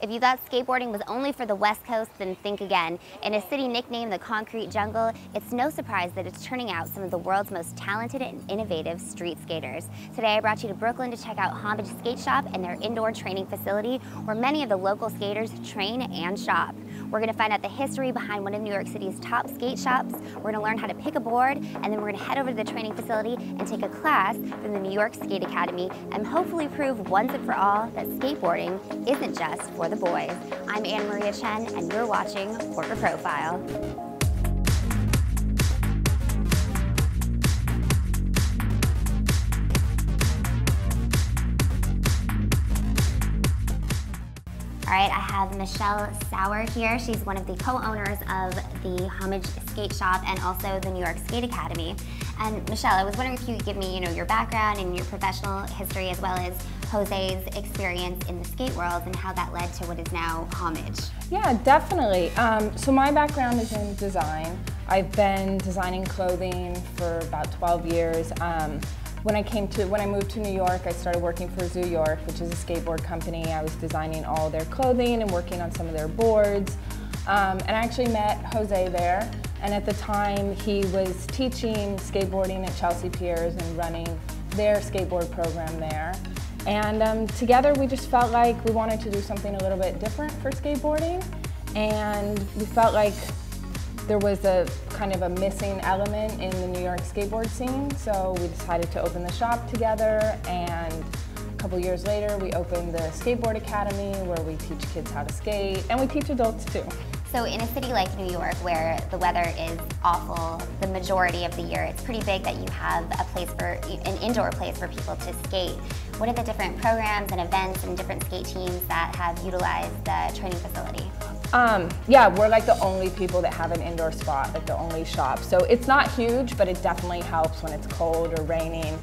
If you thought skateboarding was only for the West Coast, then think again. In a city nicknamed the Concrete Jungle, it's no surprise that it's turning out some of the world's most talented and innovative street skaters. Today I brought you to Brooklyn to check out Homage Skateshop and their indoor training facility, where many of the local skaters train and shop. We're going to find out the history behind one of New York City's top skate shops. We're going to learn how to pick a board, and then we're going to head over to the training facility and take a class from the New York Skate Academy and hopefully prove once and for all that skateboarding isn't just for the boys. I'm Annamaria Chen, and you're watching Corporate Profile. All right, I have Michelle Sauer here. She's one of the co-owners of the Homage Skate Shop and also the New York Skate Academy. And Michelle, I was wondering if you could give me, your background and your professional history, as well as Jose's experience in the skate world and how that led to what is now Homage. Yeah, definitely. So my background is in design. I've been designing clothing for about 12 years. When I moved to New York, I started working for Zoo York, which is a skateboard company. I was designing all their clothing and working on some of their boards. And I actually met Jose there. And at the time, he was teaching skateboarding at Chelsea Piers and running their skateboard program there. And together, we just felt like we wanted to do something a little bit different for skateboarding. And we felt like there was a kind of a missing element in the New York skateboard scene, so we decided to open the shop together, and a couple years later we opened the Skateboard Academy, where we teach kids how to skate, and we teach adults too. So in a city like New York, where the weather is awful the majority of the year, it's pretty big that you have an indoor place for people to skate. What are the different programs and events and different skate teams that have utilized the training facility? Yeah, we're like the only people that have an indoor spot, like the only shop. So it's not huge, but it definitely helps when it's cold or raining.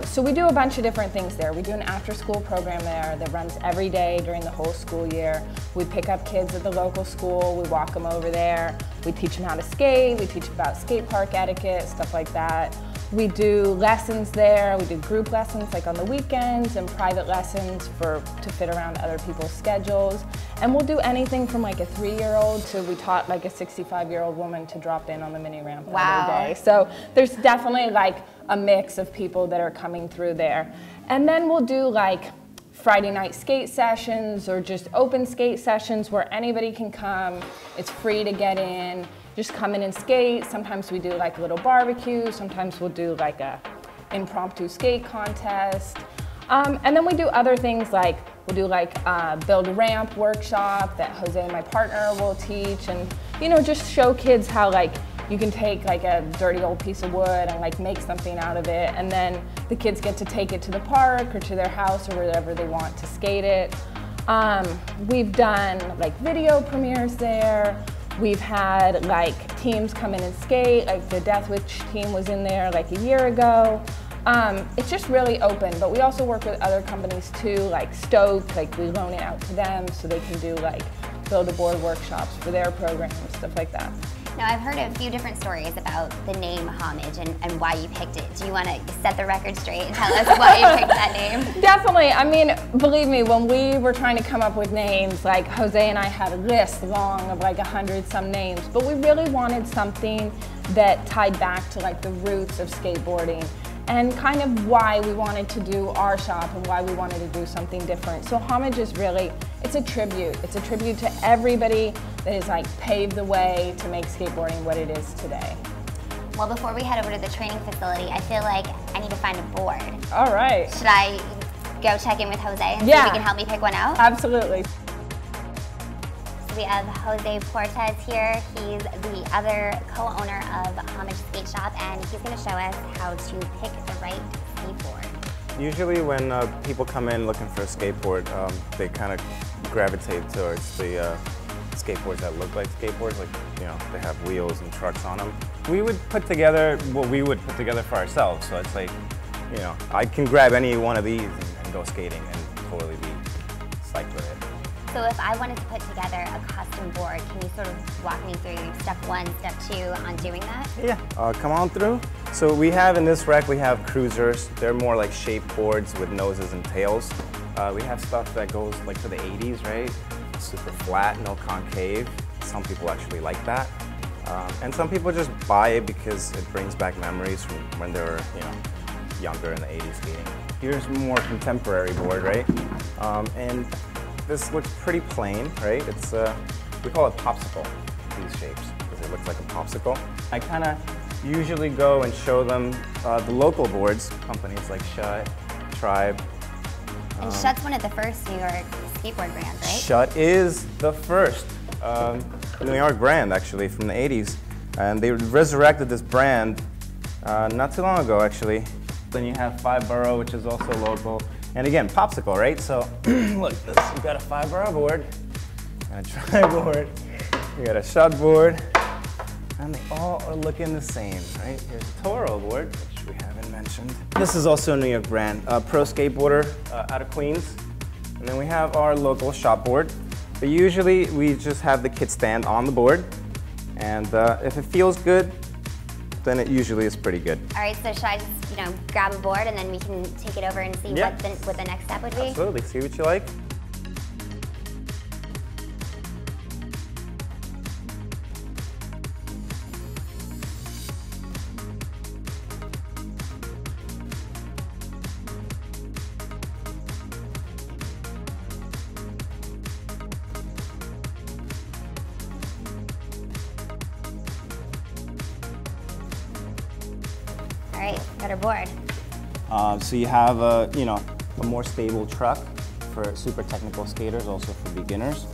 So we do a bunch of different things there. We do an after-school program there that runs every day during the whole school year. We pick up kids at the local school, we walk them over there, we teach them how to skate, we teach them about skate park etiquette, stuff like that. We do lessons there, we do group lessons like on the weekends and private lessons to fit around other people's schedules. And we'll do anything from like a 3-year-old to we taught like a 65-year-old woman to drop in on the mini ramp every day. So there's definitely like a mix of people that are coming through there. And then we'll do like Friday night skate sessions or just open skate sessions where anybody can come. It's free to get in. Just come in and skate. Sometimes we do like a little barbecue. Sometimes we'll do like a impromptu skate contest. And then we do other things like we'll do like build a ramp workshop that Jose, my partner, will teach, and just show kids how like you can take like a dirty old piece of wood and like make something out of it, and then the kids get to take it to the park or to their house or wherever they want to skate it. We've done like video premieres there. We've had like teams come in and skate, like the Death Wish team was in there like a year ago. It's just really open, but we also work with other companies too, like Stoke, like we loan it out to them so they can do like build-a-board workshops for their programs, stuff like that. Now, I've heard a few different stories about the name Homage and why you picked it. Do you want to set the record straight and tell us why you picked that name? Definitely. I mean, believe me, when we were trying to come up with names, like Jose and I had a list long of like 100-some names, but we really wanted something that tied back to like the roots of skateboarding and kind of why we wanted to do our shop and why we wanted to do something different. So Homage is really, it's a tribute. It's a tribute to everybody that has like paved the way to make skateboarding what it is today. Well, before we head over to the training facility, I feel like I need to find a board. All right. Should I go check in with Jose and see if he can help me pick one out? Absolutely. We have Jose Portes here. He's the other co-owner of Homage Skate Shop, and he's going to show us how to pick the right skateboard. Usually when people come in looking for a skateboard, they kind of gravitate towards the skateboards that look like skateboards, like, they have wheels and trucks on them. We would put together what we would put together for ourselves, so it's like, I can grab any one of these and go skating and totally be psyched with it. So if I wanted to put together a custom board, can you sort of walk me through step 1, step 2 on doing that? Yeah, come on through. So we have in this rack, we have cruisers. They're more like shaped boards with noses and tails. We have stuff that goes like to the 80s, right? super flat, no concave. Some people actually like that. And some people just buy it because it brings back memories from when they were, younger in the 80s skating. Here's a more contemporary board, right? And this looks pretty plain, right? It's, we call it popsicle, these shapes, because it looks like a popsicle. I kind of usually go and show them the local boards, companies like Shut, Tribe. And Shut's one of the first New York skateboard brands, right? Shut is the first New York brand, actually, from the 80s. And they resurrected this brand not too long ago, actually. Then you have Five Borough, which is also local. And again, popsicle, right? So look, you got a Five Borough board, and a Tribe board, you got a Shut board, and they all are looking the same, right? Here's a Toro board, which we haven't mentioned. This is also a New York brand, a pro skateboarder out of Queens. And then we have our local Shop board. But usually we just have the kit stand on the board. And if it feels good, then it usually is pretty good. All right, so should I just, grab a board and then we can take it over and see what the next step would be? Absolutely, see what you like. All right, got our board. So you have a more stable truck for super technical skaters, also for beginners.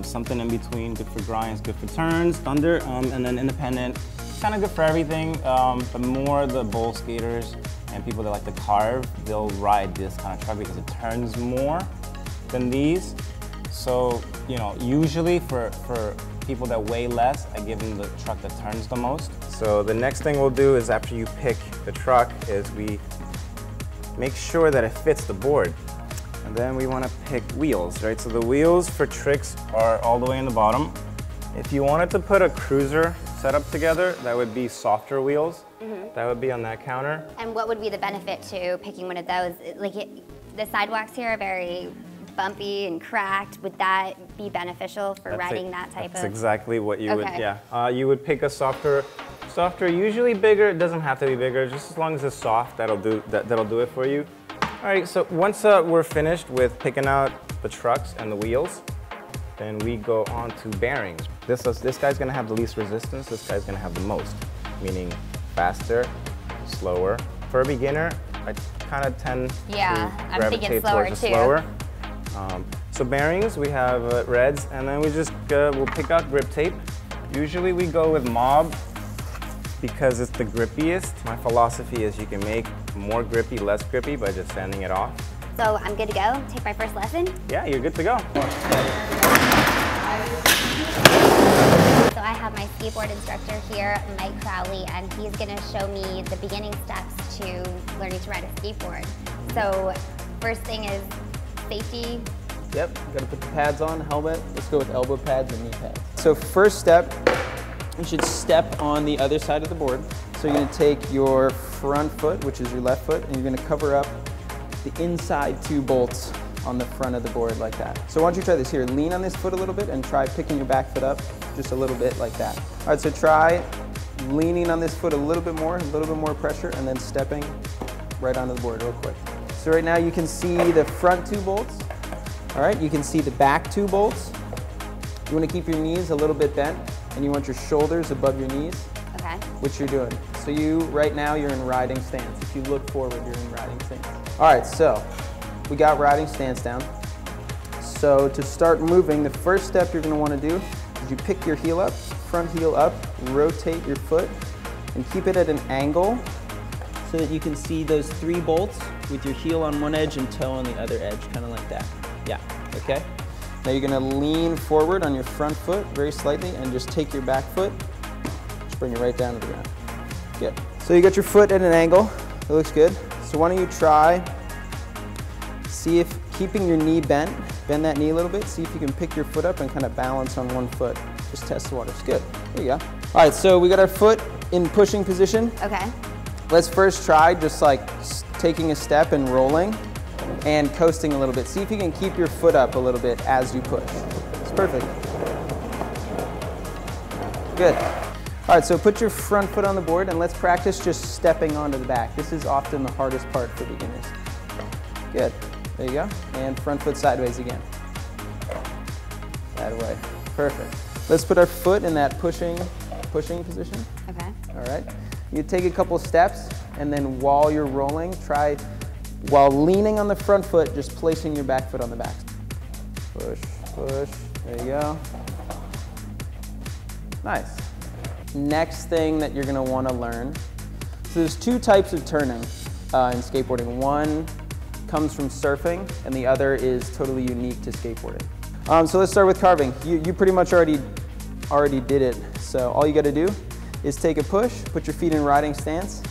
Something in between, good for grinds, good for turns, thunder, and then independent, kind of good for everything. But more the bowl skaters and people that like to carve, they'll ride this kind of truck because it turns more than these. So usually for people that weigh less, I give them the truck that turns the most. So the next thing we'll do is after you pick the truck is we make sure that it fits the board. And then we want to pick wheels, right? So the wheels for tricks are all the way in the bottom. If you wanted to put a cruiser setup together, that would be softer wheels. That would be on that counter. And what would be the benefit to picking one of those? The sidewalks here are very bumpy and cracked. Would that be beneficial for riding that type of? That's exactly what you would, you would pick a softer, usually bigger. It doesn't have to be bigger, just as long as it's soft, that'll do it for you. All right, so once we're finished with picking out the trucks and the wheels, then we go on to bearings. This guy's gonna have the least resistance, this guy's gonna have the most, meaning faster, slower. For a beginner, I kind of tend to gravitate towards the slower. So bearings, we have reds, and then we'll pick out grip tape. Usually we go with Mob because it's the grippiest. My philosophy is you can make more grippy, less grippy by just sanding it off. So I'm good to go? Take my first lesson? Yeah, you're good to go. So I have my skateboard instructor here, Mike Crowley, and he's going to show me the beginning steps to learning to ride a skateboard. So first thing is safety. Yep, got to put the pads on, helmet. Let's go with elbow pads and knee pads. So first step, you should step on the other side of the board. So you're going to take your front foot, which is your left foot, and you're going to cover up the inside two bolts on the front of the board like that. So why don't you try this here, lean on this foot a little bit and try picking your back foot up just a little bit like that. All right, so try leaning on this foot a little bit more pressure, and then stepping right onto the board real quick. So right now you can see the front two bolts. All right, you can see the back two bolts. You want to keep your knees a little bit bent, and you want your shoulders above your knees, which you're doing. So right now you're in riding stance. If you look forward, you're in riding stance. All right, so we got riding stance down. So to start moving, the first step you're going to want to do is you pick your heel up, front heel up, rotate your foot, and keep it at an angle so that you can see those three bolts with your heel on one edge and toe on the other edge, kind of like that. Yeah, okay. Now you're gonna lean forward on your front foot very slightly and just take your back foot, just bring it right down to the ground. Good. So you got your foot at an angle, it looks good. So why don't you try, see if keeping your knee bent, bend that knee a little bit, see if you can pick your foot up and kind of balance on one foot. Just test the waters, good, there you go. All right, so we got our foot in pushing position. Okay. Let's first try just like taking a step and rolling and coasting a little bit. See if you can keep your foot up a little bit as you push. perfect. Good. All right, so put your front foot on the board and let's practice just stepping onto the back. This is often the hardest part for beginners. Good. There you go. And front foot sideways again. That way. Perfect. Let's put our foot in that pushing position. Okay. All right. You take a couple steps, and then while you're rolling, try, while leaning on the front foot, just placing your back foot on the back. Push, push. There you go. Nice. Next thing that you're going to want to learn. So there's two types of turning in skateboarding. One comes from surfing, and the other is totally unique to skateboarding. So let's start with carving. You pretty much already did it. So all you got to do is take a push, put your feet in riding stance,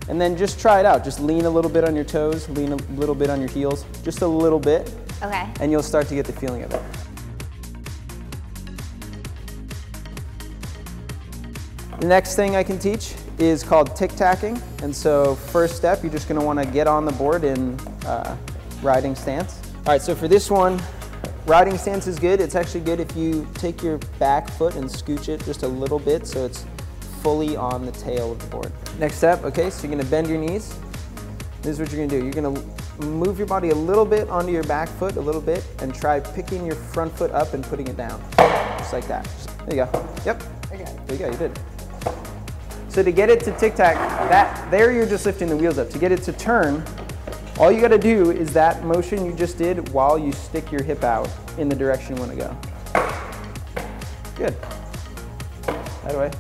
and then just try it out. Just lean a little bit on your toes, lean a little bit on your heels, just a little bit. Okay. And you'll start to get the feeling of it. The next thing I can teach is called tacking. And so first step, you're just going to want to get on the board in riding stance. All right, so for this one, riding stance is good. It's actually good if you take your back foot and scooch it just a little bit so it's fully on the tail of the board. Next step, okay, so you're going to bend your knees. This is what you're going to do. You're going to move your body a little bit onto your back foot, a little bit, and try picking your front foot up and putting it down. Just like that. There you go. Yep. There you go, you did. So to get it to tic-tac, there you're just lifting the wheels up. To get it to turn, all you got to do is that motion you just did while you stick your hip out in the direction you want to go. Good. That way.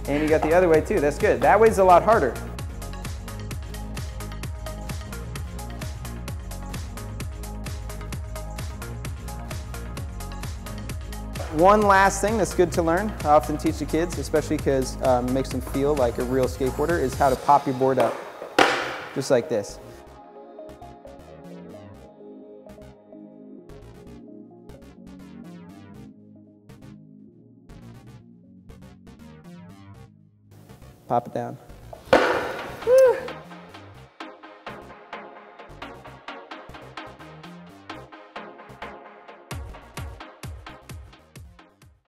And you got the other way too. That's good. That way's a lot harder. One last thing that's good to learn, I often teach the kids, especially because it makes them feel like a real skateboarder, is how to pop your board up, just like this. Pop it down.